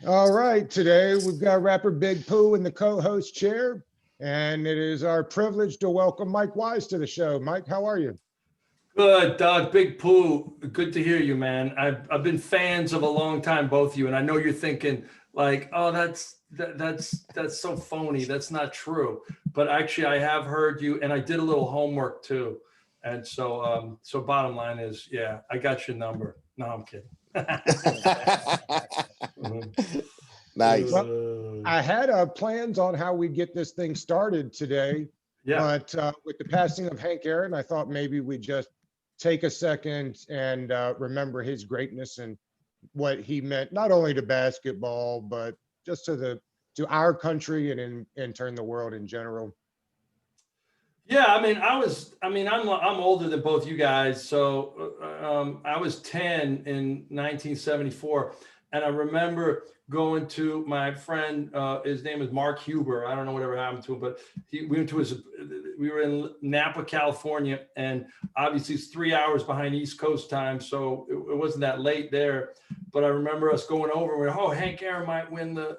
All right, today we've got rapper Big Pooh in the co-host chair, and it is our privilege to welcome Mike Wise to the show. Mike, how are you? Good, Doug. Big Pooh. Good to hear you, man. I've been fans of a long time, both of you, and I know you're thinking like, oh, that's so phony. That's not true. But actually, I have heard you, and I did a little homework too. And so bottom line is, yeah, I got your number. No, I'm kidding. Nice. Well, I had plans on how we get this thing started today, Yeah. but with the passing of Hank Aaron, I thought maybe we'd just take a second and remember his greatness and what he meant, not only to basketball, but just to our country and in turn the world in general. Yeah, I'm older than both you guys. So I was 10 in 1974, and I remember going to my friend. His name is Mark Huber. I don't know whatever happened to him, but we went to his. We were in Napa, California, and obviously it's 3 hours behind East Coast time, so it wasn't that late there. But I remember us going over. And we're, oh, Hank Aaron might win the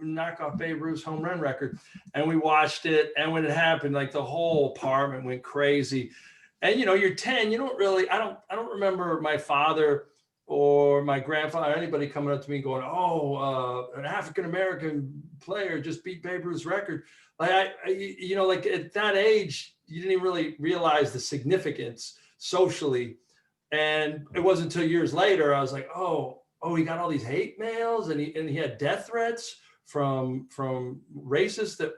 knock off Babe Ruth's home run record, and we watched it. And when it happened, like the whole apartment went crazy. And you're 10. You don't really. I don't remember my father or my grandfather or anybody coming up to me and going, "Oh, an African American player just beat Babe Ruth's record." Like like at that age, you didn't even really realize the significance socially. And it wasn't until years later I was like, oh, he got all these hate mails, and he had death threats from racists that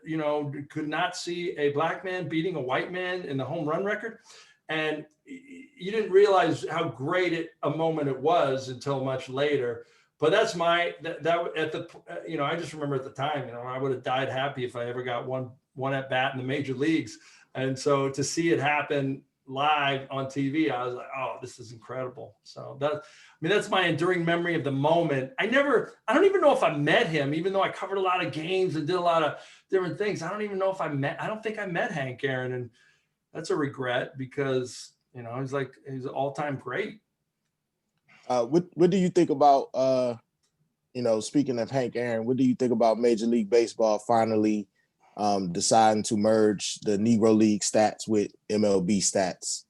could not see a black man beating a white man in the home run record. And you didn't realize how great a moment it was until much later. But that's that at the I just remember at the time, I would have died happy if I ever got one at bat in the major leagues. And so to see it happen live on TV, I was like, oh, this is incredible. So that's my enduring memory of the moment. I don't even know if I met him, even though I covered a lot of games and did a lot of different things. I don't think I met Hank Aaron. And that's a regret because, he's an all-time great. What do you think about speaking of Hank Aaron, what do you think about Major League Baseball finally deciding to merge the Negro League stats with MLB stats?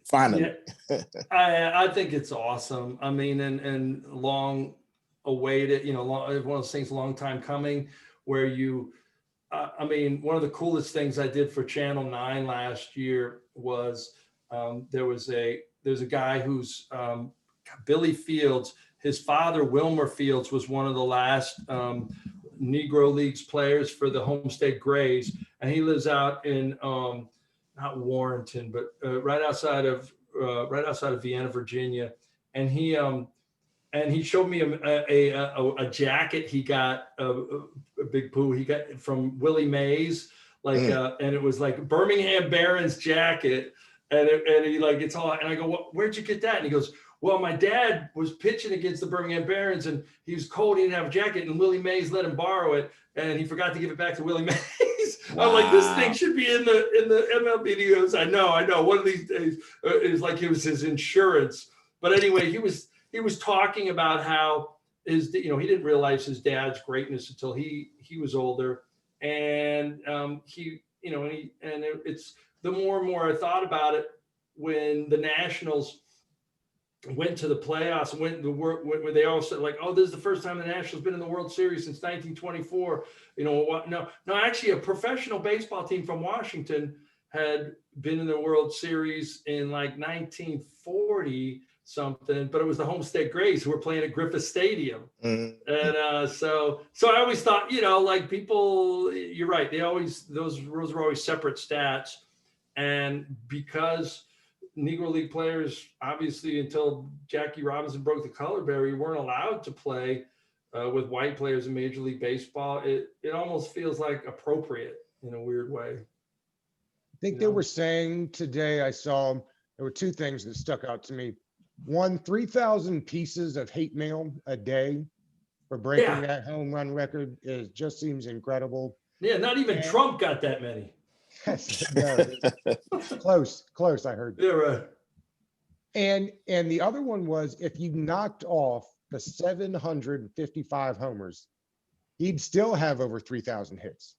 Finally. Yeah, I think it's awesome. I mean, and long awaited, one of those things, a long time coming, where one of the coolest things I did for Channel 9 last year was there's a guy who's Billy Fields. His father, Wilmer Fields, was one of the last Negro Leagues players for the Homestead Grays, and he lives out in not Warrenton, but right outside of Vienna, Virginia. And he showed me a jacket he got, a Big Pooh he got from Willie Mays, and it was like Birmingham Barons jacket, and he it's all, and I go, where'd you get that? And he goes, well, my dad was pitching against the Birmingham Barons, and he was cold. He didn't have a jacket, and Willie Mays let him borrow it, and he forgot to give it back to Willie Mays. Wow. I'm like, this thing should be in the MLB. He goes, I know. One of these days, it was his insurance. But anyway, he was talking about how he didn't realize his dad's greatness until he was older, and it's the more and more I thought about it when the Nationals went to the playoffs and went to work where they all said like, oh, this is the first time the Nationals been in the World Series since 1924. No, actually a professional baseball team from Washington had been in the World Series in like 1940 something, but it was the Homestead Grays who were playing at Griffith Stadium. Mm-hmm. And so I always thought, people, you're right. Those were always separate stats. And because Negro League players, obviously, until Jackie Robinson broke the color barrier, weren't allowed to play with white players in Major League Baseball. It almost feels like appropriate in a weird way. I think they were saying today, I saw there were two things that stuck out to me. One, 3,000 pieces of hate mail a day for breaking that home run record just seems incredible. Yeah, not even Trump got that many. No, close, I heard. Yeah, right. And the other one was if you knocked off to 755 homers, he'd still have over 3,000 hits,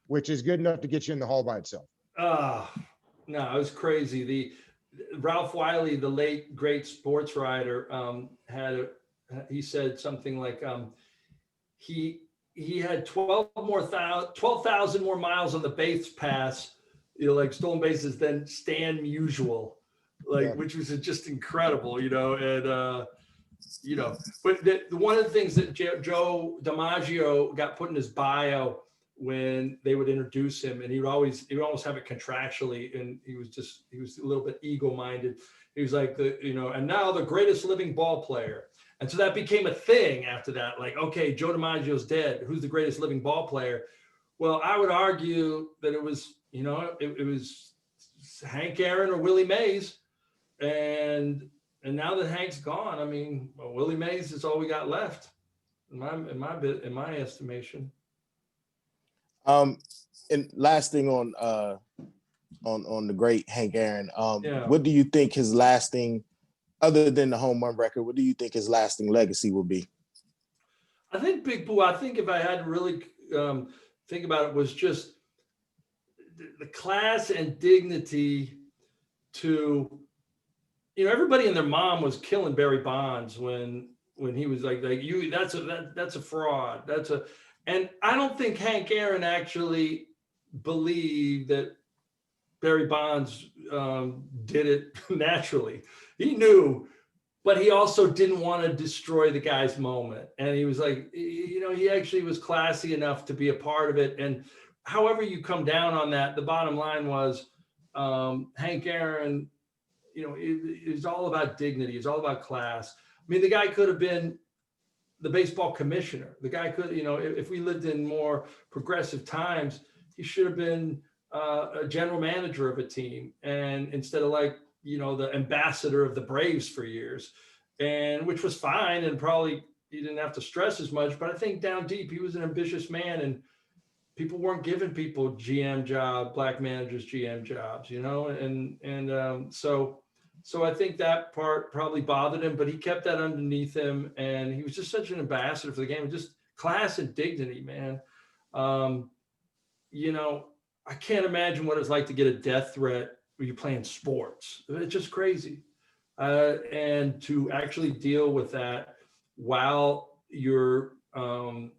which is good enough to get you in the hall by itself. No, it was crazy. The Ralph Wiley, the late great sports writer, he said something like he had 12,000 more miles on the base pass, like stolen bases than Stan Musial, like, which was just incredible, and but one of the things that Joe DiMaggio got put in his bio when they would introduce him, and he would almost have it contractually, and he was a little bit ego-minded. He was like, and now the greatest living ball player. And so that became a thing after that. Like, okay, Joe DiMaggio's dead. Who's the greatest living ball player? Well, I would argue that it was, it was Hank Aaron or Willie Mays. And now that Hank's gone, I mean, Willie Mays is all we got left in my estimation. And last thing on the great Hank Aaron, Yeah. What do you think his lasting, other than the home run record, what do you think his lasting legacy will be? I think Big Pooh, I think if I had to really think about it, was just the class and dignity to, everybody and their mom was killing Barry Bonds when he was like you, that's a fraud. And I don't think Hank Aaron actually believed that Barry Bonds did it naturally. He knew, but he also didn't want to destroy the guy's moment. And he was like, he actually was classy enough to be a part of it. And however you come down on that, the bottom line was Hank Aaron, it was all about dignity. It's all about class. I mean, the guy could have been the baseball commissioner. The guy could, if we lived in more progressive times, he should have been a general manager of a team, and instead of the ambassador of the Braves for years, and which was fine, and probably he didn't have to stress as much. But I think down deep, he was an ambitious man, and people weren't giving people black managers GM jobs, So I think that part probably bothered him, but he kept that underneath him, and he was just such an ambassador for the game, just class and dignity, man. I can't imagine what it's like to get a death threat when you're playing sports. It's just crazy. And to actually deal with that while you're trying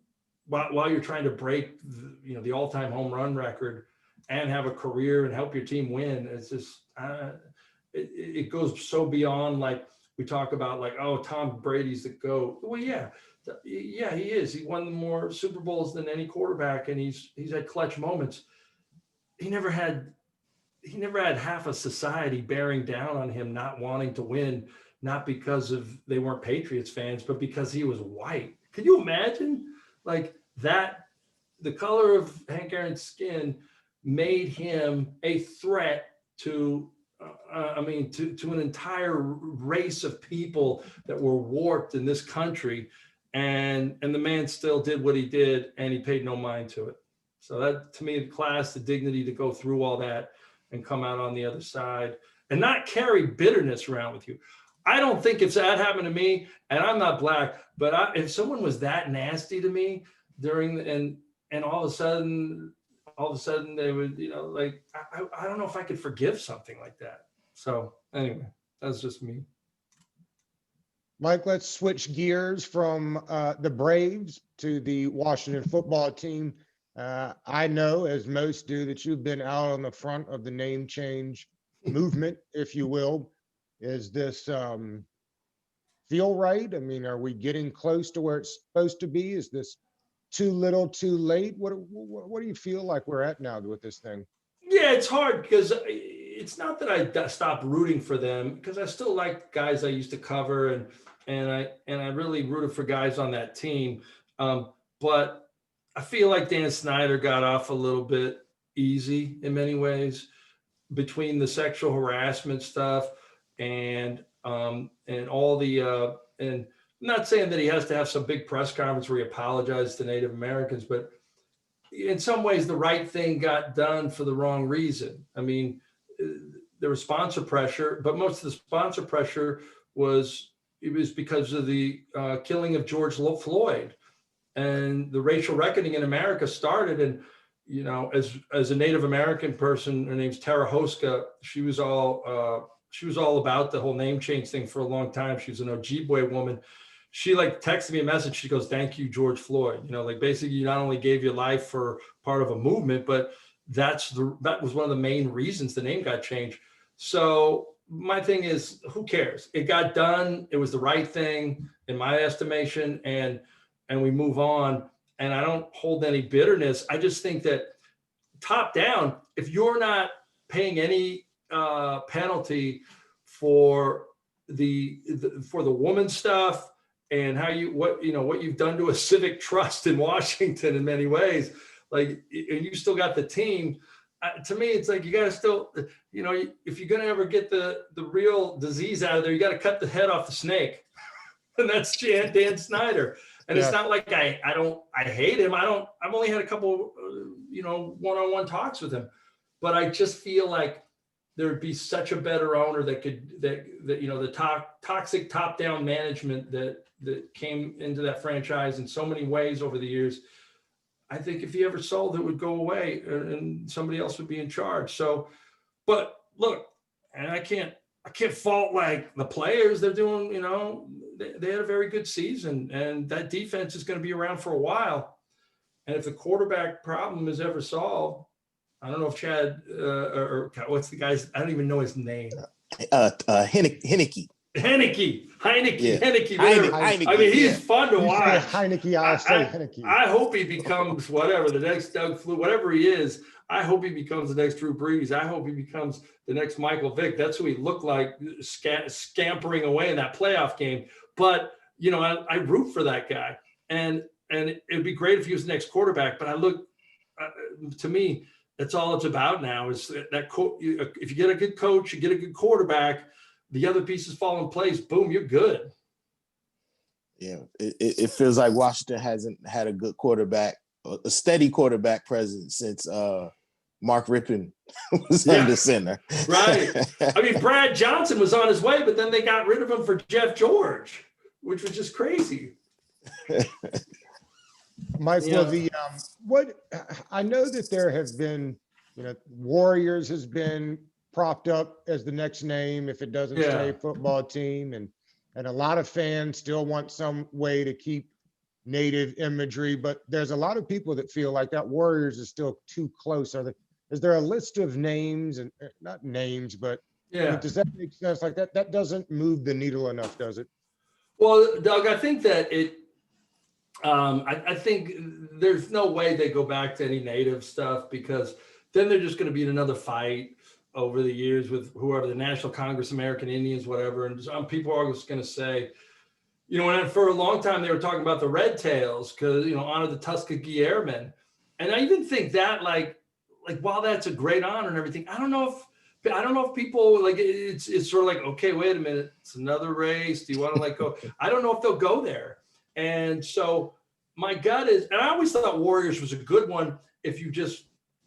to break the all-time home run record and have a career and help your team win, it's just it goes so beyond, like we talk about, like, oh, Tom Brady's the GOAT. Well, yeah, he is. He won more Super Bowls than any quarterback, and he's had clutch moments. He never had half a society bearing down on him, not wanting to win, not because they weren't Patriots fans, but because he was white. Can you imagine, like that? The color of Hank Aaron's skin made him a threat to an entire race of people that were warped in this country, and the man still did what he did, and he paid no mind to it. So that, to me, the class, the dignity to go through all that and come out on the other side and not carry bitterness around with you. I don't think if that happened to me, and I'm not black, but if someone was that nasty to me and all of a sudden they would, I don't know if I could forgive something like that. So anyway, that's just me. Mike, let's switch gears from the Braves to the Washington football team. I know, as most do, that you've been out on the front of the name change movement, if you will. Is this feel right? I mean, are we getting close to where it's supposed to be? Is this too little, too late? What do you feel like we're at now with this thing? Yeah, it's hard because it's not that I stopped rooting for them, because I still like guys I used to cover, and I really rooted for guys on that team. But I feel like Dan Snyder got off a little bit easy in many ways, between the sexual harassment stuff and all the and I'm not saying that he has to have some big press conference where he apologized to Native Americans, but in some ways the right thing got done for the wrong reason. I mean, there was sponsor pressure, but most of the sponsor pressure was it was because of the killing of George Floyd, and the racial reckoning in America started. And you know, as a Native American person, her name's Tara Hoska. She was all about the whole name change thing for a long time. She was an Ojibwe woman. She like texted me a message. She goes, "Thank you, George Floyd." You know, like basically, you not only gave your life for part of a movement, but that was one of the main reasons the name got changed. So my thing is, who cares? It got done. It was the right thing in my estimation, and we move on. And I don't hold any bitterness. I just think that top down, if you're not paying any penalty for the woman stuff and what you've done to a civic trust in Washington in many ways, like, and you still got the team. To me, it's like you got to still, you know, if you're going to ever get the real disease out of there, you got to cut the head off the snake, and that's Dan Snyder. And It's not like I hate him. I've only had a couple, one-on-one talks with him, but I just feel like there'd be such a better owner that the toxic top-down management that came into that franchise in so many ways over the years. I think if he ever sold, it would go away and somebody else would be in charge. So, but look, and I can't fault like the players. They're doing, they had a very good season, and that defense is going to be around for a while. And if the quarterback problem is ever solved, I don't know if Chad or what's the guy's, I don't even know his name. Heineke. Heineke. Yeah. Heineke. Heineke. I mean, he's fun to watch. Heineke, I say Heineke. I hope he becomes whatever, the next Doug Flutie, whatever he is. I hope he becomes the next Drew Brees. I hope he becomes the next Michael Vick. That's who he looked like, scampering away in that playoff game. But, I root for that guy. And it'd be great if he was the next quarterback. But I look, to me, that's all it's about now is that if you get a good coach, you get a good quarterback, the other pieces fall in place, boom, you're good. Yeah, it feels like Washington hasn't had a good quarterback, a steady quarterback presence since Mark Rippon was under center. Right. I mean, Brad Johnson was on his way, but then they got rid of him for Jeff George, which was just crazy. Michael, what I know that there have been, Warriors has been propped up as the next name if it doesn't stay football team, and a lot of fans still want some way to keep native imagery, but there's a lot of people that feel like that Warriors is still too close. Is there a list of names, and not names, but does that make sense? Like that doesn't move the needle enough, does it? Well, Doug, I think that I think there's no way they go back to any native stuff, because then they're just going to be in another fight over the years with whoever, the National Congress, American Indians, whatever. And some people are just going to say, and for a long time they were talking about the Red Tails because, honor the Tuskegee Airmen. And I even think that like while that's a great honor and everything, I don't know if people like it's sort of like, okay, wait a minute, it's another race. Do you want to go? I don't know if they'll go there. And so my gut is, and I always thought Warriors was a good one if you just,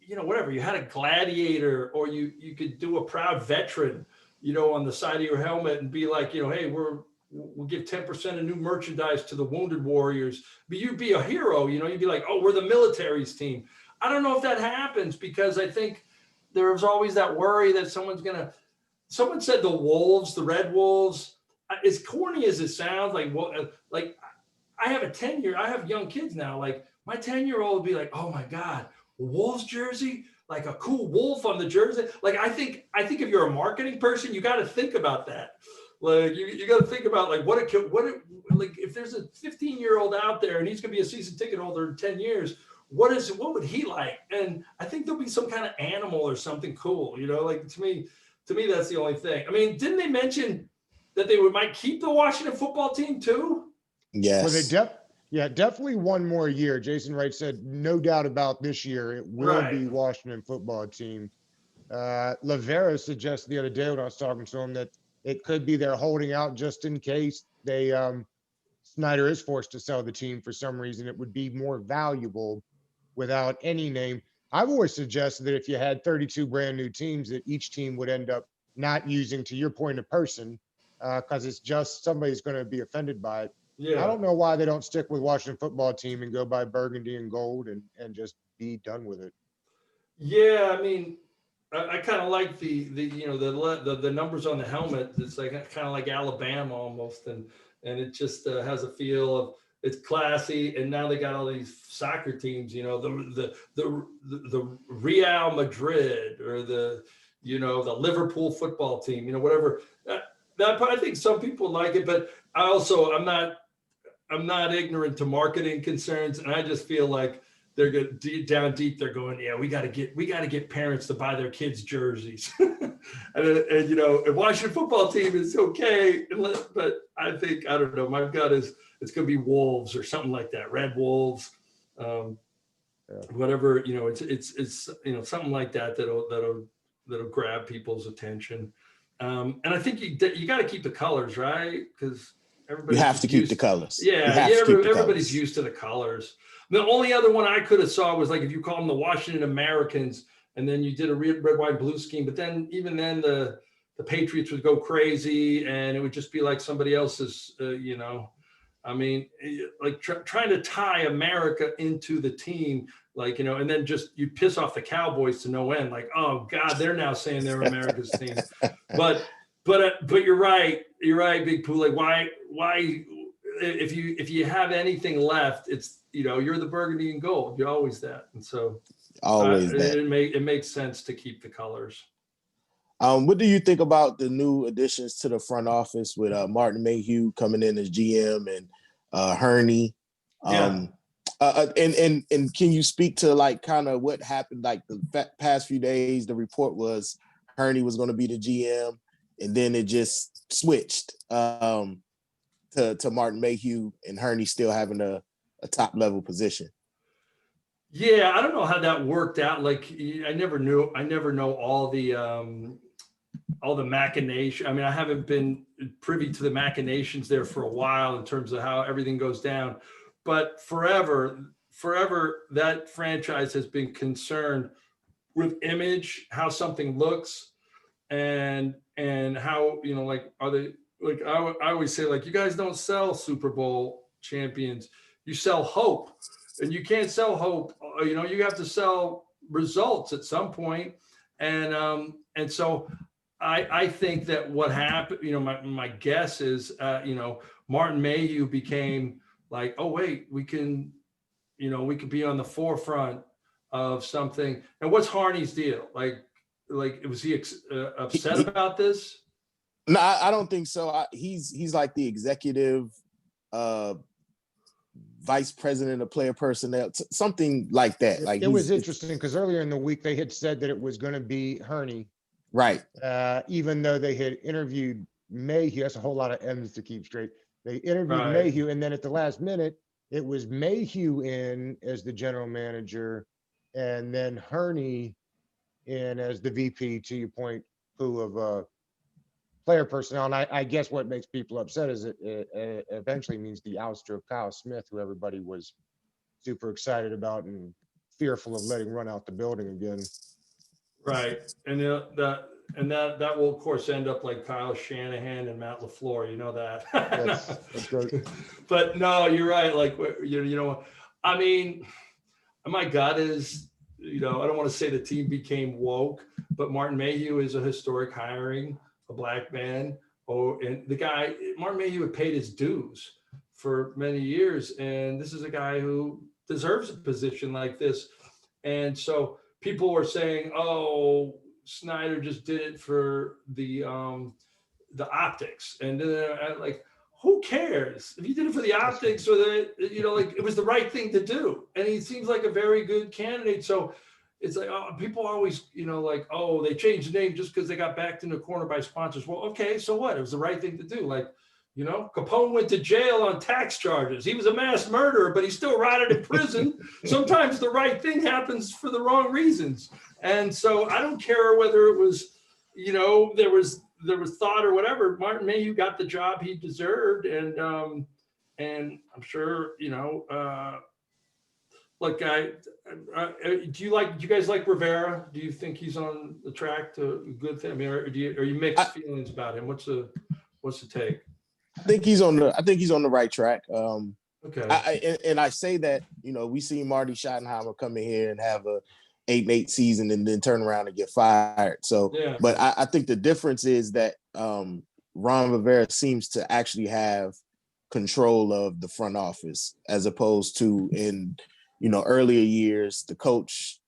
whatever, you had a gladiator, or you could do a proud veteran, on the side of your helmet and be like, hey, we'll give 10% of new merchandise to the wounded warriors. But you'd be a hero, you'd be like, oh, we're the military's team. I don't know if that happens, because I think there's always that worry that someone said the Wolves, the Red Wolves, as corny as it sounds, like I have young kids now. Like my 10-year-old would be like, oh my God, Wolves jersey, like a cool wolf on the jersey. Like, I think if you're a marketing person, you got to think about that. Like you got to think about like if there's a 15-year-old out there and he's going to be a season ticket holder in 10 years, what would he like? And I think there'll be some kind of animal or something cool, like to me, that's the only thing. I mean, didn't they mention that they might keep the Washington football team too? Yes. Well, definitely one more year. Jason Wright said, no doubt about this year, it will be Washington football team. Lavera suggested the other day when I was talking to him that it could be they're holding out just in case Snyder is forced to sell the team for some reason. It would be more valuable without any name. I've always suggested that if you had 32 brand new teams, that each team would end up not using, to your point, a person, because it's just somebody's going to be offended by it. I Yeah. don't know why they don't stick with Washington football team and go by burgundy and gold and just be done with it. Yeah, I mean, I kind of like the the numbers on the helmet. It's like kind of like Alabama almost, and it just has a feel of it's classy. And now they got all these soccer teams, the Real Madrid or the Liverpool football team, whatever. I think some people like it, but I'm not ignorant to marketing concerns, and I just feel like they're good down deep. They're going, yeah, we got to get parents to buy their kids jerseys, and a Washington football team is okay, but I don't know. My gut is it's going to be Wolves or something like that, Red Wolves, whatever. It's something like that that'll grab people's attention. And I think you got to keep the colors, right? Because You have to keep the colors. Everybody's used to the colors. The only other one I could have saw was like if you call them the Washington Americans, and then you did a red, white, blue scheme. But then even then the Patriots would go crazy, and it would just be like somebody else's. I mean, like trying to tie America into the team, and then just you piss off the Cowboys to no end. Like, oh God, they're now saying they're America's team. But you're right, Big Pooh. Like, why? If you have anything left, it's you're the burgundy and gold. You're always that, and so it makes sense to keep the colors. What do you think about the new additions to the front office with Martin Mayhew coming in as GM and Herney? And can you speak to like kind of what happened like the past few days? The report was Herney was going to be the GM, and then it just switched to Martin Mayhew and Herney still having a top level position. Yeah, I don't know how that worked out. Like, I never know all the machination. I mean, I haven't been privy to the machinations there for a while in terms of how everything goes down. But forever, that franchise has been concerned with image, how something looks, and how are they like? I always say, like, you guys don't sell Super Bowl champions, you sell hope. And you can't sell hope, you have to sell results at some point. And so I think that what happened, my guess is, Martin Mayhew became like, oh, wait, we can be on the forefront of something. And what's Harney's deal? Like, was he upset about this? No, I don't think so. He's like the executive, vice president of player personnel, something like that. Like, it was interesting because earlier in the week they had said that it was going to be Herney, right? Even though they had interviewed Mayhew. That's a whole lot of M's to keep straight. They interviewed Right. Mayhew, and then at the last minute, it was Mayhew in as the general manager, and then Herney in as the VP. To your point, Pooh, of player personnel. And I guess what makes people upset is it eventually means the ouster of Kyle Smith, who everybody was super excited about and fearful of letting run out the building again. Right. And that will of course end up like Kyle Shanahan and Matt LaFleur, that. That's great. But no, you're right. Like, I mean, my gut is, I don't want to say the team became woke, but Martin Mayhew is a historic hiring, a black man. And the guy, Martin Mayhew, had paid his dues for many years. And this is a guy who deserves a position like this. And so people were saying, oh, Snyder just did it for the optics. And like, who cares if he did it for the optics or it was the right thing to do. And he seems like a very good candidate. So it's like, oh, people always, like, oh, they changed the name just because they got backed into a corner by sponsors. Well, okay, so what? It was the right thing to do. Like, Capone went to jail on tax charges. He was a mass murderer, but he still rotted in prison. Sometimes the right thing happens for the wrong reasons. And so I don't care whether it was, there was thought or whatever. Martin Mayhew got the job he deserved. And I'm sure, look, do you guys like Rivera? Do you think he's on the track to a good thing? I mean, are you mixed feelings about him? What's the take? I think he's on the right track. Okay. And I say that, we see Marty Schottenheimer come in here and have a 8-8 season and then turn around and get fired. So, Yeah. but I think the difference is that Ron Rivera seems to actually have control of the front office, as opposed to in, earlier years, the coach,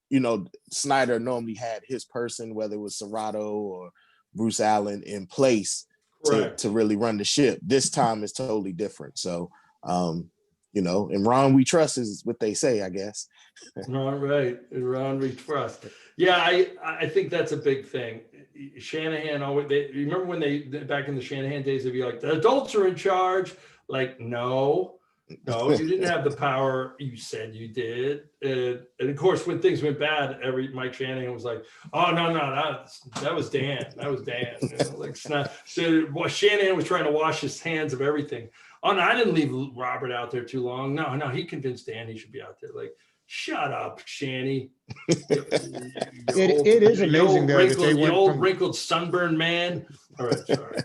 Snyder normally had his person, whether it was Serrato or Bruce Allen, in place to really run the ship. This time is totally different. So, and Ron we trust is what they say, I guess. Ron, right. Ron we trust. Yeah, I think that's a big thing. Shanahan always, you remember when they, back in the Shanahan days, they'd be like, the adults are in charge. Like, no, you didn't have the power you said you did. And of course, when things went bad, Mike Shanahan was like, oh, no, that was Dan. That was Dan. So Shanahan was trying to wash his hands of everything. Oh, no, I didn't leave Robert out there too long. No, he convinced Dan he should be out there. Like, shut up, Shanny. It is amazing though that they went from wrinkled sunburned man. All right, sorry.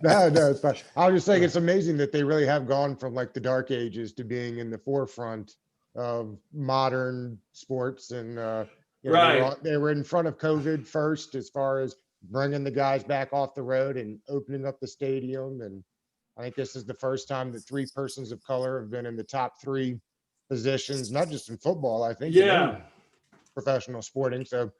No, it's fine. I was just saying it's amazing that they really have gone from like the dark ages to being in the forefront of modern sports, and Right. they were in front of COVID first as far as bringing the guys back off the road and opening up the stadium. And I think this is the first time that 3 persons of color have been in the top 3 positions, not just in football, I think, in any professional sporting. So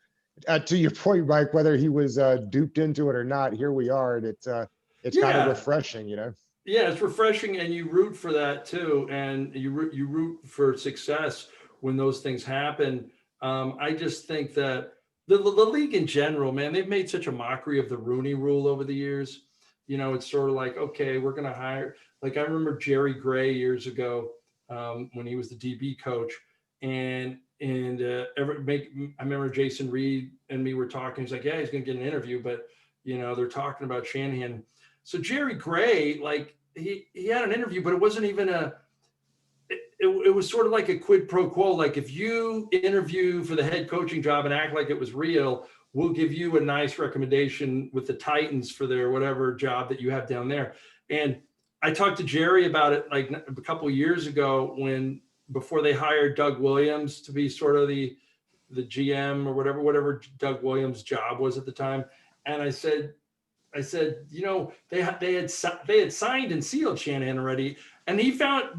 to your point, Mike, whether he was duped into it or not, here we are, and it's kind of refreshing, Yeah, it's refreshing, and you root for that too, and you root for success when those things happen. I just think that the league in general, man, they've made such a mockery of the Rooney Rule over the years. It's sort of like, okay, we're going to hire. Like, I remember Jerry Gray years ago when he was the DB coach, and I remember Jason Reed and me were talking. He's like, yeah, he's going to get an interview, but they're talking about Shanahan. So Jerry Gray, like he had an interview, but it wasn't even it was sort of like a quid pro quo. Like, if you interview for the head coaching job and act like it was real, we'll give you a nice recommendation with the Titans for their whatever job that you have down there. And I talked to Jerry about it like a couple of years ago before they hired Doug Williams to be sort of the GM or whatever Doug Williams' job was at the time. And I said, they had signed and sealed Shanahan already. And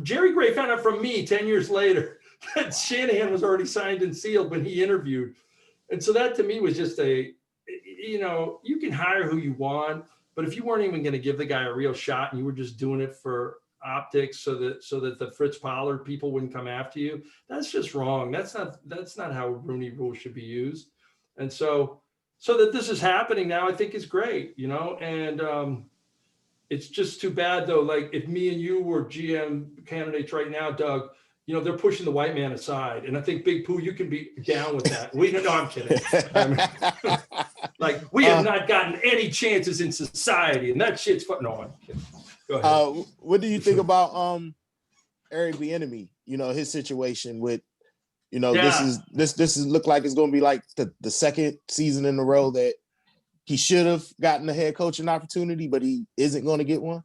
Jerry Gray found out from me 10 years later that Shanahan was already signed and sealed when he interviewed. And so that to me was just you can hire who you want, but if you weren't even going to give the guy a real shot and you were just doing it for optics so that the Fritz Pollard people wouldn't come after you, that's just wrong. That's not how Rooney Rule should be used. And so that this is happening now, I think is great, and it's just too bad though. Like, if me and you were GM candidates right now, Doug, they're pushing the white man aside. And I think Big Pooh, you can be down with that. No, I'm kidding. Like, we have not gotten any chances in society, and that shit's fun. No, I'm kidding. Go ahead. What do you think about Eric Bieniemy? His situation with, this is look like it's going to be like the second season in a row that he should have gotten a head coaching opportunity, but he isn't going to get one.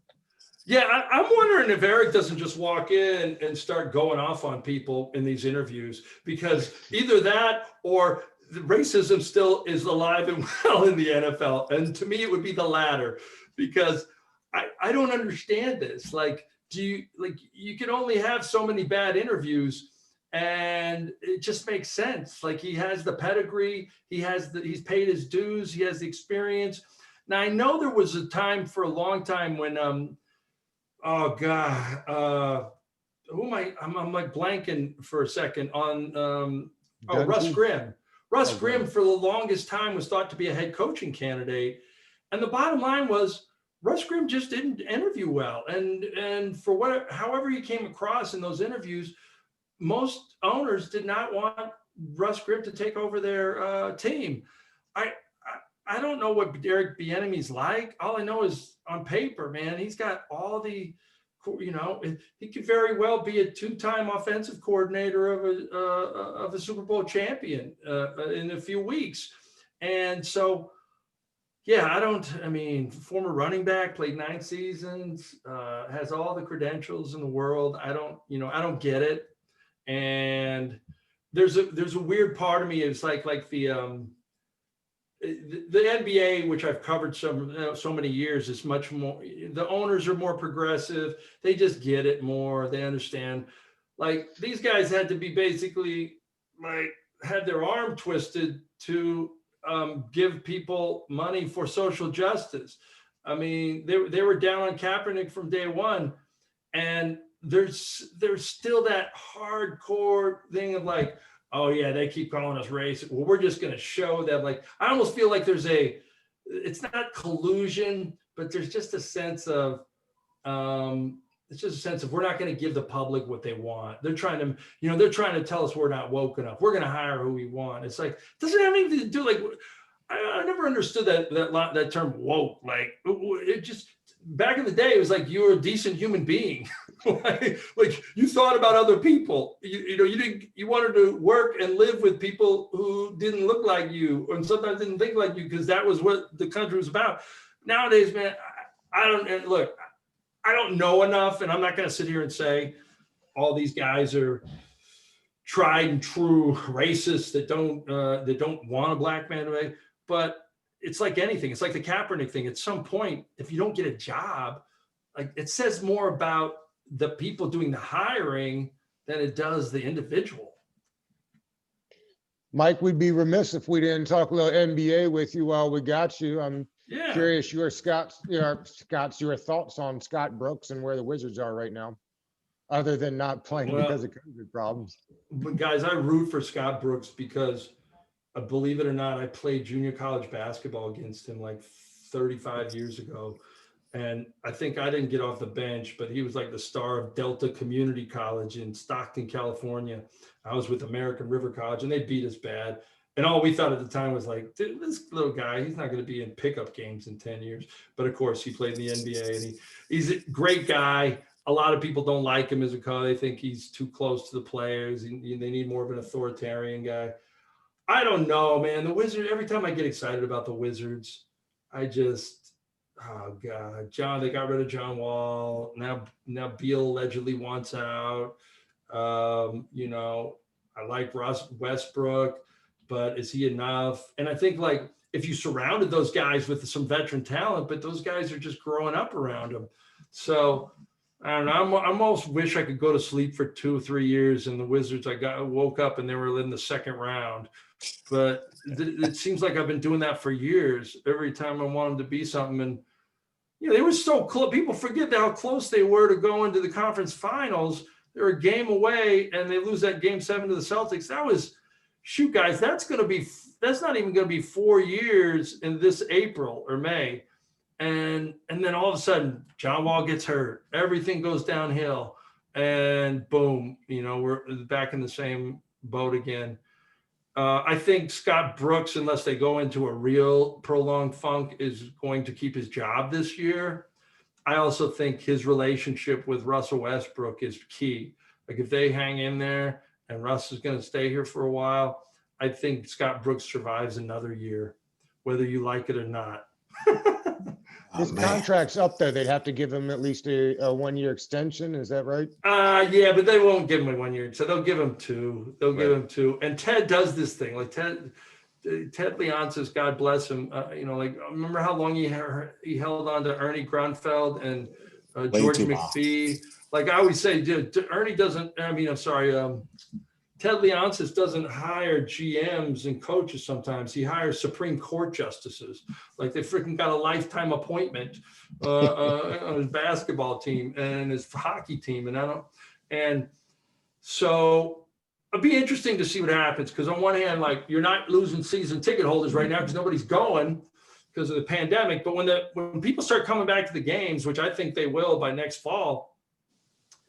Yeah, I'm wondering if Eric doesn't just walk in and start going off on people in these interviews, because either that or the racism still is alive and well in the NFL. And to me, it would be the latter, because I don't understand this. Like, you can only have so many bad interviews, and it just makes sense. Like, he has the pedigree, he's paid his dues, he has the experience. Now, I know there was a time for a long time when oh God, I'm like blanking for a second on Russ Grimm. Russ Grimm for the longest time was thought to be a head coaching candidate, and the bottom line was Russ Grimm just didn't interview well, and for however he came across in those interviews, most owners did not want Russ Grimm to take over their team. I don't know what Eric Bieniemy's like. All I know is on paper, man, he's got all the, he could very well be a 2-time offensive coordinator of a Super Bowl champion in a few weeks. And so Yeah, I mean, former running back, played 9 seasons, has all the credentials in the world. I don't get it. And there's a weird part of me. It's like the NBA, which I've covered so many years, is much more. The owners are more progressive. They just get it more. They understand. Like these guys had to be basically like had their arm twisted to give people money for social justice. I mean, they were down on Kaepernick from day one, and there's still that hardcore thing of like, oh yeah, they keep calling us racist. Well, we're just going to show them. Like, I almost feel like it's not collusion, but there's just a sense of, it's just a sense of we're not going to give the public what they want. They're trying to tell us we're not woke enough. We're going to hire who we want. It's like, doesn't have anything to do. Like, I never understood that term woke. Like, it just, back in the day, it was like you were a decent human being. like you thought about other people. You wanted to work and live with people who didn't look like you, and sometimes didn't think like you, because that was what the country was about. Nowadays, man, I don't know enough, and I'm not going to sit here and say all these guys are tried and true racists that don't want a black man to make. But it's like anything. It's like the Kaepernick thing. At some point, if you don't get a job, like, it says more about the people doing the hiring than it does the individual. Mike, we'd be remiss if we didn't talk a little NBA with you while we got you. I'm curious your thoughts on Scott Brooks and where the Wizards are right now, other than not playing because of COVID problems. But guys, I root for Scott Brooks because, believe it or not, I played junior college basketball against him like 35 years ago. And I think I didn't get off the bench, but he was like the star of Delta Community College in Stockton, California. I was with American River College, and they beat us bad. And all we thought at the time was like, dude, this little guy, he's not going to be in pickup games in 10 years. But of course, he played in the NBA, and he's a great guy. A lot of people don't like him as a coach. They think he's too close to the players. They need more of an authoritarian guy. I don't know, man. The Wizards, every time I get excited about the Wizards, oh God, they got rid of John Wall. Now Beal allegedly wants out. I like Russ Westbrook, but is he enough? And I think, like, if you surrounded those guys with some veteran talent, but those guys are just growing up around them. So I don't know. I almost wish I could go to sleep for 2 or 3 years, and the Wizards, woke up and they were in the second round. But it seems like I've been doing that for years. Every time I want them to be something, and they were so close. People forget how close they were to go into the conference finals. They're a game away, and they lose that game 7 to the Celtics. That was, shoot, guys, that's not even going to be 4 years in this April or May. And then all of a sudden, John Wall gets hurt. Everything goes downhill, and boom, we're back in the same boat again. I think Scott Brooks, unless they go into a real prolonged funk, is going to keep his job this year. I also think his relationship with Russell Westbrook is key. Like, if they hang in there and Russ is going to stay here for a while, I think Scott Brooks survives another year, whether you like it or not. His contract's up there. They'd have to give him at least a 1-year extension. Is that right? Yeah, but they won't give him a 1 year. So they'll give him 2. Give him 2. And Ted does this thing. Like Ted Leonsis, God bless him. Remember how long he held on to Ernie Grunfeld and George McPhee? Like I always say, Ernie doesn't. Ted Leonsis doesn't hire GMs and coaches sometimes. He hires Supreme Court justices. Like, they freaking got a lifetime appointment on his basketball team and his hockey team. And so it'd be interesting to see what happens. Because on one hand, like, you're not losing season ticket holders right now because nobody's going because of the pandemic. But when people start coming back to the games, which I think they will by next fall,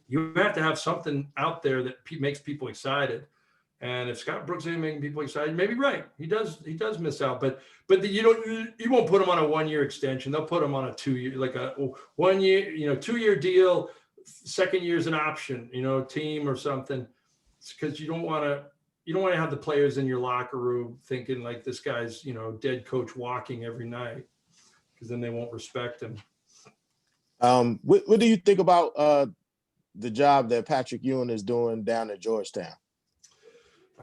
you have to have something out there that makes people excited. And if Scott Brooks ain't making people excited, maybe right. He does miss out, but you won't put him on a 1-year extension. They'll put him on a 2-year, like a 1 year, 2-year deal. Second year's an option, team or something. It's because you don't want to have the players in your locker room thinking like this guy's, dead coach walking every night. because then they won't respect him. What do you think about the job that Patrick Ewing is doing down at Georgetown?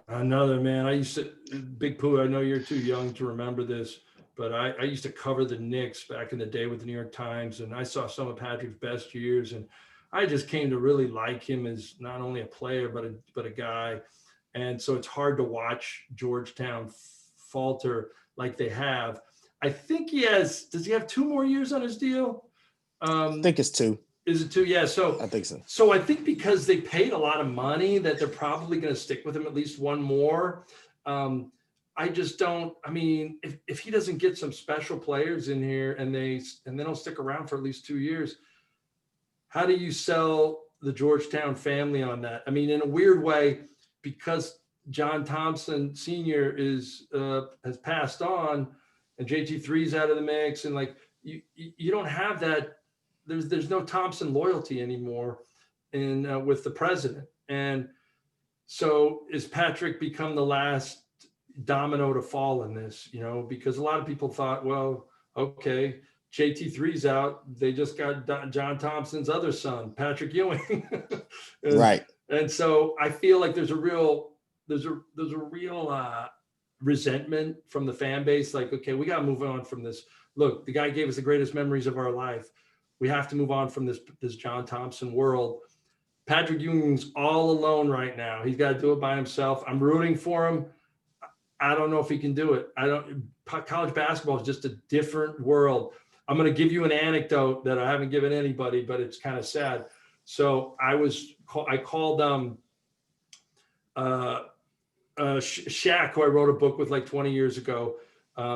Another man. I used to, Big Pooh, I know you're too young to remember this, but I used to cover the Knicks back in the day with the New York Times, and I saw some of Patrick's best years, and I just came to really like him as not only a player, but a guy. And so it's hard to watch Georgetown falter like they have. I think does he have 2 more years on his deal? I think it's 2. Is it 2? Yeah. So I think so. So I think because they paid a lot of money that they're probably going to stick with him at least 1 more. I just don't, I mean, if he doesn't get some special players in here and they don't stick around for at least 2 years, how do you sell the Georgetown family on that? I mean, in a weird way, because John Thompson Sr. has passed on and JT3's out of the mix, and like you don't have that. There's no Thompson loyalty anymore with the president. And so is Patrick become the last domino to fall in this, because a lot of people thought, well, okay, JT3's out. They just got John Thompson's other son, Patrick Ewing. Right. And so I feel like there's a real resentment from the fan base. Like, okay, we got to move on from this. Look, the guy gave us the greatest memories of our life. We have to move on from this John Thompson world. Patrick Ewing's all alone right now. He's got to do it by himself. I'm rooting for him. I don't know if he can do it. College basketball is just a different world. I'm going to give you an anecdote that I haven't given anybody, but it's kind of sad. So I called Shaq, who I wrote a book with like 20 years ago,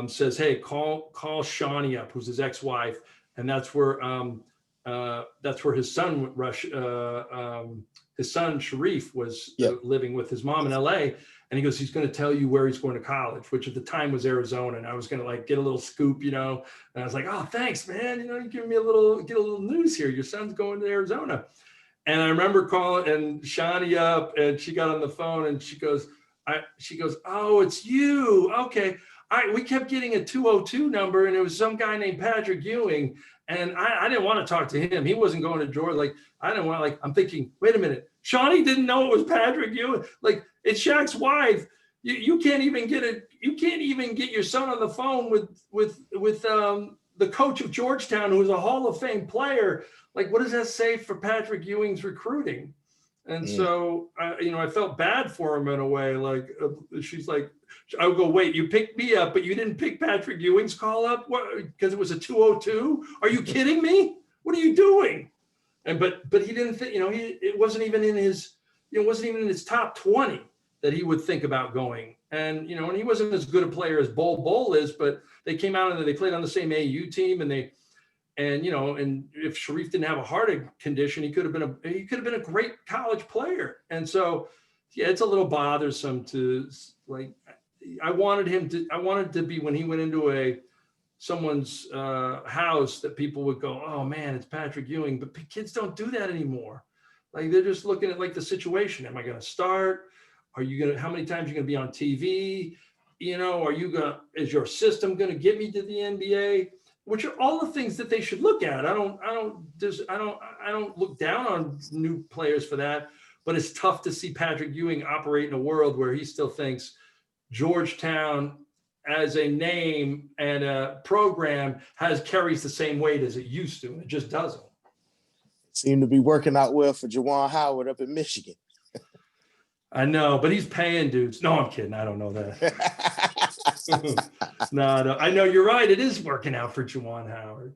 says, hey, call Shawnee up, who's his ex-wife. And that's where his son Sharif was living with his mom in LA. And he goes, he's going to tell you where he's going to college, which at the time was Arizona. And I was going to like get a little scoop, and I was like, oh, thanks, man. You're giving me get a little news here. Your son's going to Arizona. And I remember calling and Shawnee up, and she got on the phone and she goes, oh, it's you. Okay. All right. We kept getting a 202 number, and it was some guy named Patrick Ewing. And I didn't want to talk to him. He wasn't going to Georgia. Like, I didn't want to, I'm thinking, wait a minute. Shawnee didn't know it was Patrick Ewing. Like, it's Shaq's wife. You can't even get it. You can't even get your son on the phone with the coach of Georgetown, who's a Hall of Fame player. Like, what does that say for Patrick Ewing's recruiting? And so, I felt bad for him in a way. Like, she's like, I would go, wait, you picked me up, but you didn't pick Patrick Ewing's call up? What? Because it was a 202? Are you kidding me? What are you doing? And but he didn't think, it wasn't even in his, top 20 that he would think about going. And and he wasn't as good a player as Bull is, but they came out and they played on the same AU team, and if Sharif didn't have a heart condition, he could have been a great college player. And so, yeah, it's a little bothersome to like. I wanted to be when he went into someone's house that people would go, oh man, it's Patrick Ewing. But kids don't do that anymore. Like, they're just looking at like the situation. Am I going to start? How many times are you going to be on TV? Is your system going to get me to the NBA? Which are all the things that they should look at. I don't look down on new players for that, but it's tough to see Patrick Ewing operate in a world where he still thinks Georgetown as a name and a program carries the same weight as it used to, and it just doesn't. Seemed to be working out well for Juwan Howard up in Michigan. I know, but he's paying dudes. No, I'm kidding. I don't know that. No, I know you're right. It is working out for Juwan Howard.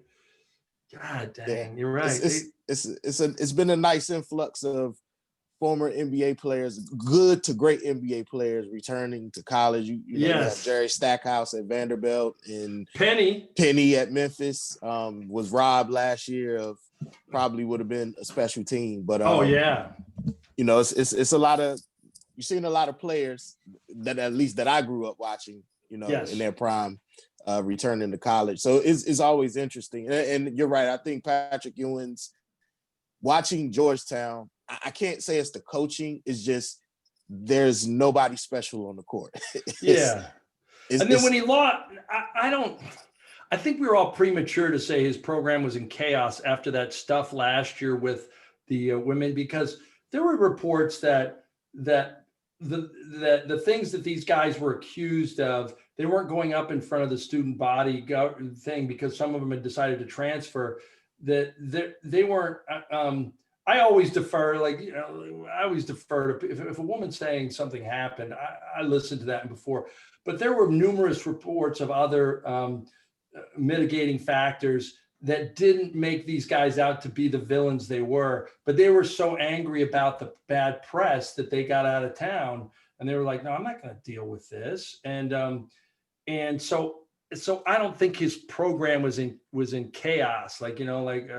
God dang, you're right. It's been a nice influx of former NBA players, good to great NBA players returning to college. You have Jerry Stackhouse at Vanderbilt and Penny at Memphis. Was robbed last year of probably would have been a special team. But it's a lot of, you've seen a lot of players that at least that I grew up watching, in their prime, returning to college. So it's always interesting. And you're right. I think Patrick Ewing's watching Georgetown, I can't say it's the coaching. It's just there's nobody special on the court. And then when he lost, I I think we were all premature to say his program was in chaos after that stuff last year with the women, because there were reports that the things that these guys were accused of, they weren't going up in front of the student body thing because some of them had decided to transfer. That they weren't. I always defer, like, you know, I always defer to if a woman's saying something happened, I listen to that before. But there were numerous reports of other mitigating factors that didn't make these guys out to be the villains they were, but they were so angry about the bad press that they got out of town, and they were like, no, I'm not going to deal with this. And so I don't think his program was in chaos, like, you know, like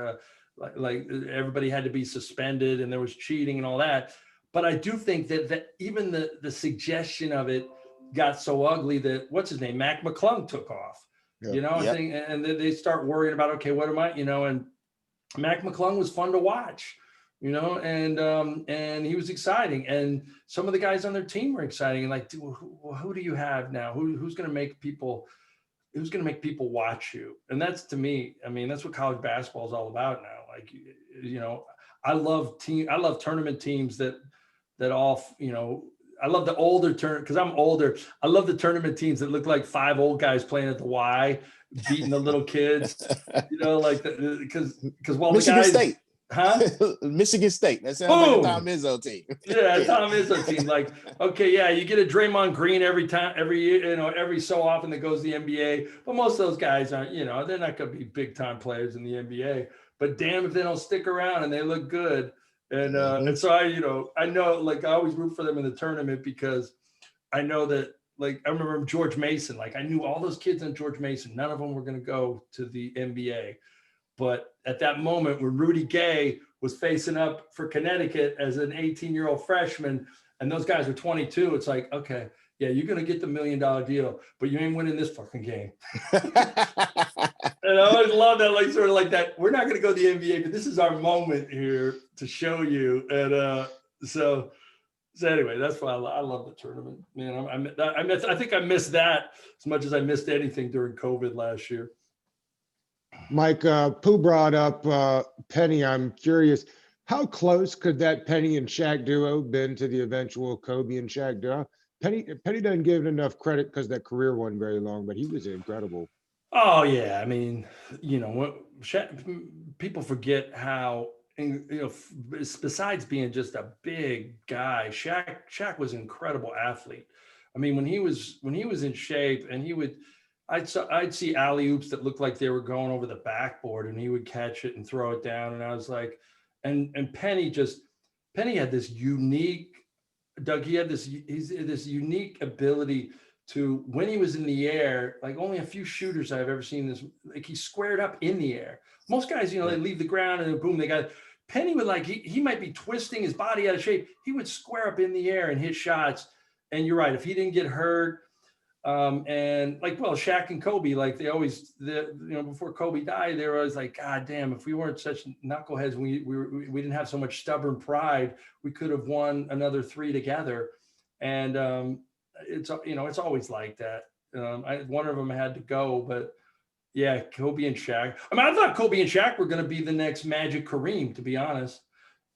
everybody had to be suspended and there was cheating and all that. But I do think that even the suggestion of it got so ugly that, what's his name, Mac McClung, took off. You know, I think, and then they start worrying about, okay, what am I, you know, and Mac McClung was fun to watch, you know, and he was exciting. And some of the guys on their team were exciting. And like, who do you have now? Who's going to make people watch you? And that's, to me, I mean, that's what college basketball is all about now. Like, you know, I love tournament teams that all, you know, I love the older because I'm older. I love the tournament teams that look like 5 old guys playing at the Y, beating the little kids, you know, like because while Michigan the guys, State, huh? Michigan State. That sounds like a Boom! Tom Izzo team. Yeah, Tom Izzo team. Like, okay, yeah, you get a Draymond Green every year, you know, every so often that goes to the NBA. But most of those guys aren't, you know, they're not going to be big time players in the NBA. But damn if they don't stick around and they look good. And so I know, like, I always root for them in the tournament because I know that, like, I remember George Mason, like, I knew all those kids on George Mason, none of them were going to go to the NBA. But at that moment when Rudy Gay was facing up for Connecticut as an 18-year-old freshman, and those guys were 22, it's like, okay, yeah, you're going to get the $1 million deal, but you ain't winning this fucking game. And I always love that, like, sort of like that. We're not going to go to the NBA, but this is our moment here to show you. And so anyway, that's why I love the tournament, man. I think I missed that as much as I missed anything during COVID last year. Mike, Pooh brought up Penny. I'm curious, how close could that Penny and Shaq duo been to the eventual Kobe and Shaq duo? Penny doesn't give it enough credit because that career wasn't very long, but he was incredible. Oh yeah, I mean, you know, people forget how, you know, besides being just a big guy, Shaq was an incredible athlete. I mean, when he was in shape, and I'd see alley oops that looked like they were going over the backboard, and he would catch it and throw it down, and I was like, and Penny had this unique, Doug, he had this unique ability to, when he was in the air, like only a few shooters I've ever seen this, like he squared up in the air. Most guys, you know, they leave the ground and boom, they got, Penny would, like, he might be twisting his body out of shape. He would square up in the air and hit shots. And you're right, if he didn't get hurt, and like, well, Shaq and Kobe, like you know, before Kobe died, they were always like, God damn, if we weren't such knuckleheads, we didn't have so much stubborn pride, we could have won another 3 together. And it's, you know, it's always like that. One of them had to go, but yeah, Kobe and Shaq. I mean, I thought Kobe and Shaq were going to be the next Magic Kareem, to be honest.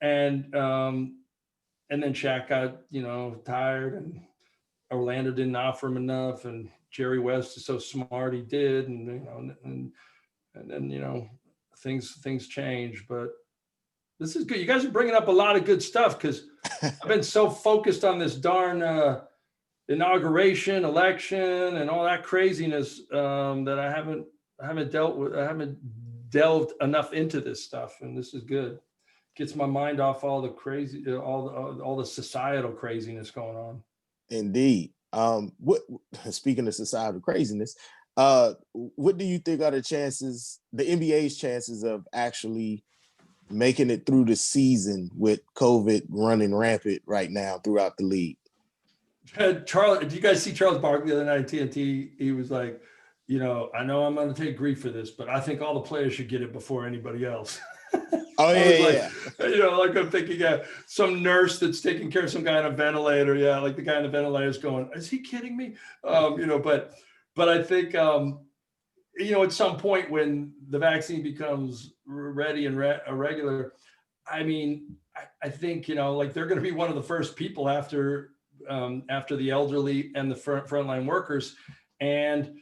And then Shaq got, you know, tired, and Orlando didn't offer him enough, and Jerry West is so smart, he did, and you know, and then, you know, things change. But this is good. You guys are bringing up a lot of good stuff, because I've been so focused on this darn inauguration, election, and all that craziness that I haven't delved enough into this stuff, and this is good. Gets my mind off all the crazy, all the societal craziness going on. Indeed. Speaking of societal craziness, what do you think are the NBA's chances of actually making it through the season with COVID running rampant right now throughout the league? Charles, did you guys see Charles Barkley the other night on TNT? He was like, you know, I know I'm going to take grief for this, but I think all the players should get it before anybody else. Oh yeah, You know, like, I'm thinking, yeah, some nurse that's taking care of some guy on a ventilator. Yeah, like the guy on the ventilator is going, is he kidding me? You know, but I think at some point when the vaccine becomes ready and regular, I mean, I think, like they're going to be one of the first people after the elderly and the frontline workers. And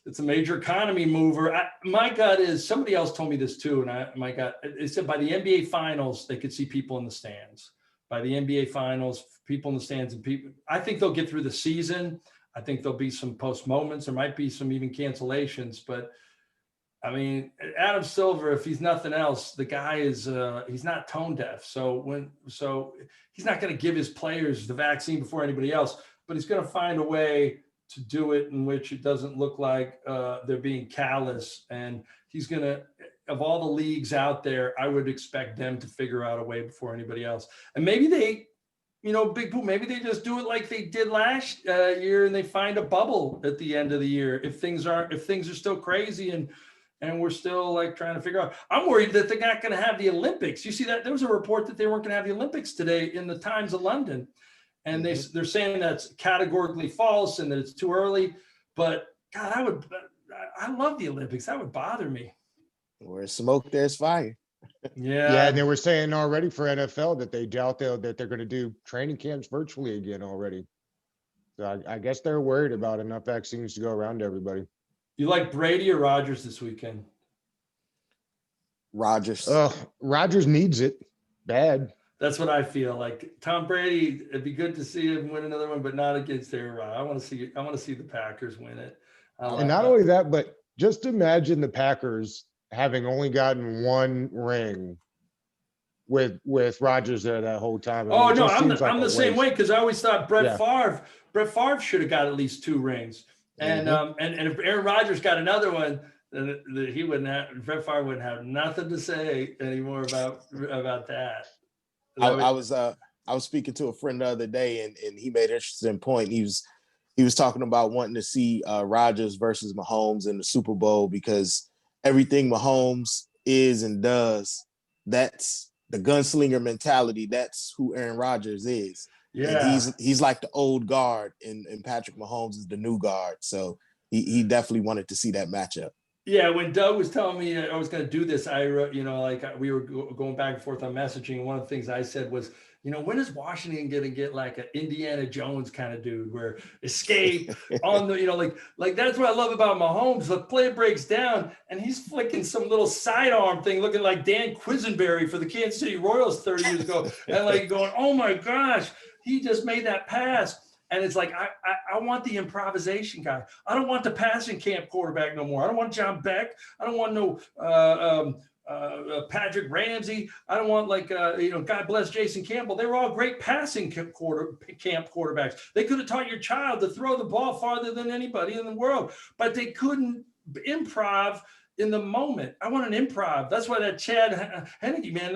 it's a major economy mover. My gut is, somebody else told me this too. And my gut, it said by the NBA finals, they could see people in the stands. By the NBA finals, people in the stands, and I think they'll get through the season. I think there'll be some postponements. There might be some even cancellations, but I mean, Adam Silver, if he's nothing else, the guy is, he's not tone deaf. So he's not going to give his players the vaccine before anybody else, but he's going to find a way to do it in which it doesn't look like they're being callous. And he's going to, of all the leagues out there, I would expect them to figure out a way before anybody else. And maybe they, Big Pooh, maybe they just do it like they did last year and they find a bubble at the end of the year. If things are still crazy and we're still like trying to figure out. I'm worried that they're not going to have the Olympics. You see that there was a report that they weren't going to have the Olympics today in the Times of London. And they're saying that's categorically false and that it's too early. But God, I love the Olympics. That would bother me. Where there's smoke, there's fire. Yeah, and they were saying already for NFL that they doubt that they're going to do training camps virtually again already. So I guess they're worried about enough vaccines to go around to everybody. You like Brady or Rodgers this weekend? Rodgers. Rodgers needs it bad. That's what I feel like. Tom Brady, it'd be good to see him win another one, but not against Aaron Rodgers. I want to see the Packers win it. And not only that, but just imagine the Packers having only gotten one ring with Rodgers there that whole time. I'm the same way, because I always thought Brett Favre should have got at least 2 rings. And and if Aaron Rodgers got another one, then Brett Favre wouldn't have nothing to say anymore about that. I was speaking to a friend the other day, and he made an interesting point. He was talking about wanting to see Rodgers versus Mahomes in the Super Bowl, because everything Mahomes is and does, that's the gunslinger mentality. That's who Aaron Rodgers is. Yeah, and he's like the old guard, and Patrick Mahomes is the new guard. So he definitely wanted to see that matchup. Yeah, when Doug was telling me I was going to do this, I wrote, like we were going back and forth on messaging. And one of the things I said was, when is Washington going to get like an Indiana Jones kind of dude, where escape on the, like that's what I love about Mahomes. The play breaks down and he's flicking some little sidearm thing looking like Dan Quisenberry for the Kansas City Royals 30 years ago. And like going, oh my gosh, he just made that pass. And it's like, I want the improvisation guy. I don't want the passing camp quarterback no more. I don't want John Beck. I don't want no Patrick Ramsey. I don't want God bless Jason Campbell. They were all great passing camp quarterbacks. They could have taught your child to throw the ball farther than anybody in the world, but they couldn't improv in the moment. I want an improv. That's why that Chad Henneke, man,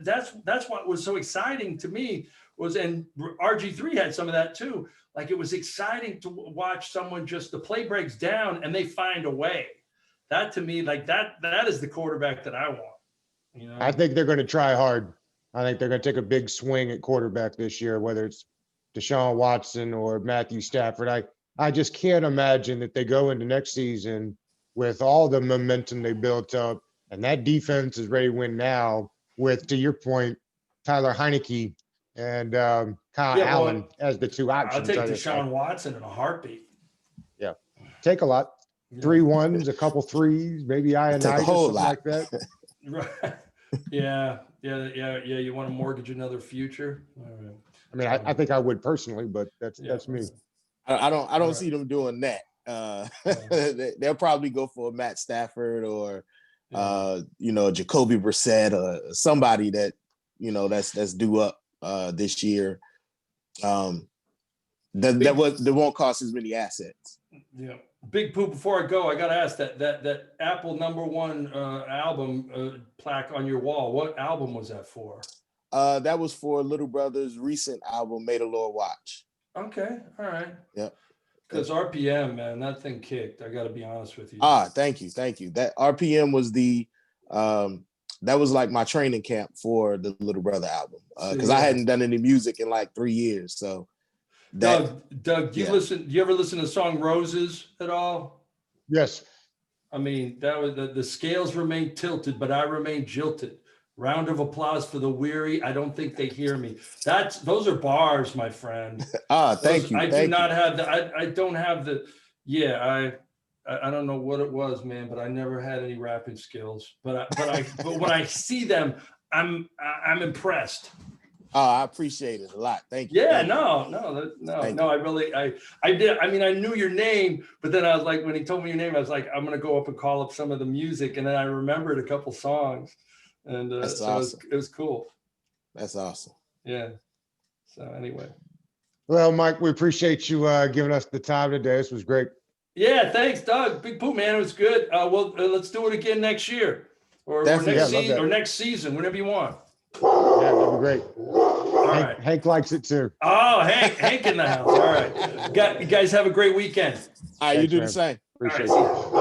that's what was so exciting to me. And RG3 had some of that too. Like, it was exciting to watch someone just, the play breaks down and they find a way. That to me, like that is the quarterback that I want. I think they're going to try hard. I think they're going to take a big swing at quarterback this year, whether it's Deshaun Watson or Matthew Stafford. I just can't imagine that they go into next season with all the momentum they built up, and that defense is ready to win now with, to your point, Tyler Heineke and Kyle Allen as the 2 options. I'll take Deshaun Watson in a heartbeat. Yeah, take a lot. 3 1s, a couple 3s, maybe Ionitis, something like that. Right. Yeah. You want to mortgage another future? Right. I mean, I think I would personally, but that's me. I don't see them doing that. They'll probably go for a Matt Stafford or Jacoby Brissett or somebody that that's due up this year. That won't cost as many assets. Yeah. Big Pooh, before I go, I got to ask that Apple #1 album plaque on your wall. What album was that for? That was for Little Brother's recent album, May the Lord Watch. Okay. All right. Yep. Because RPM, man, that thing kicked. I got to be honest with you. Thank you. That RPM was that was like my training camp for the Little Brother album. Because I hadn't done any music in like 3 years. So Doug, do you ever listen to the song Roses at all? Yes. I mean, that was the scales remain tilted, but I remain jilted. Round of applause for the weary. I don't think they hear me. Those are bars, my friend. Thank you. I Thank do not you. have the. I don't have the. Yeah, I don't know what it was, man, but I never had any rapping skills. But when I see them, I'm impressed. I appreciate it a lot. Thank you. Yeah, Thank you. no. I really, I did. I mean, I knew your name, but then I was like, when he told me your name, I was like, I'm gonna go up and call up some of the music, and then I remembered a couple songs, and That's so awesome. it was cool. That's awesome. Yeah. So anyway. Well, Mike, we appreciate you giving us the time today. This was great. Yeah, thanks, Doug. Big Pooh, man, it was good. Well, let's do it again next year, or Definitely. next Yeah, love season, that. or next season, whenever you want. Yeah, that'd be great. All right. Hank likes it too. Oh, Hank in the house. All right. You guys have a great weekend. All right, you Thanks, do man. the same. Appreciate All it. right, see ya.